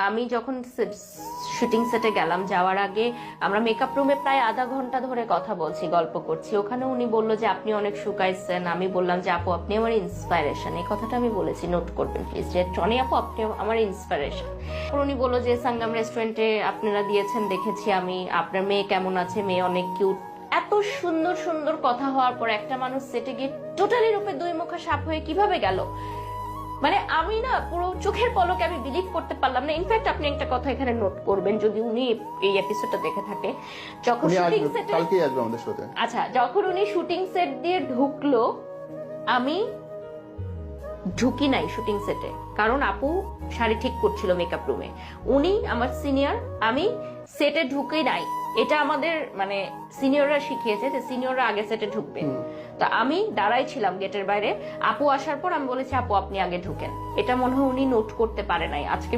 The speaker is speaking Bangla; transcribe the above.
আমি যখন শুটিং সেটে গেলাম, যাওয়ার আগে আমরা মেকআপ রুমে প্রায় আধা ঘন্টা ধরে কথা বলছি, গল্প করছি। ওখানে উনি বললো যে আপনি অনেক শুকাইছেন। আমি বললাম যে আপু আপনি আমার ইন্সপাইরেশন, এই কথাটা আমি বলেছি, নোট করবেন প্লিজ, যে টনি আপু আপনি আমার ইন্সপাইরেশন। উনি বললো যে সাঙ্গাম রেস্টুরেন্টে আপনারা দিয়েছেন, দেখেছি আমি, আপনার মেয়ে কেমন আছে, মেয়ে অনেক কিউট। এত সুন্দর সুন্দর কথা হওয়ার পর একটা মানুষ সেটে গিয়ে টোটালি রূপে দুই মুখা সাপ হয়ে কিভাবে গেল, মানে আমি না পুরো চোখের পলকে আমি বিলিভ করতে পারলাম না। ইনফ্যাক্ট আপনি একটা কথা এখানে নোট করবেন, যদি উনি এই এপিসোডটা দেখে থাকে, যখন শুটিং সেটে কালকেই আসবে আমাদের সাথে, আচ্ছা, যখন উনি শুটিং সেট দিয়ে ঢুকলো, আমি ঢুকি নাই শুটিং সেটে, কারণ আপু শাড়ি ঠিক করছিল মেকআপ রুমে। উনি আমার সিনিয়র, আমি সেটে ঢুকেই নাই। এটা আমাদের মানে সিনিয়ররা শিখিয়েছে যে সিনিয়ররা আগে সেটে ঢুকবে। তো আমি দাঁড়াই ছিলাম গেটের বাইরে। আপু আসার পর আমি বলেছি আপু আপনি আগে ঢুকেন। এটা মনে হয় উনি নোট করতে পারে নাই আজকে।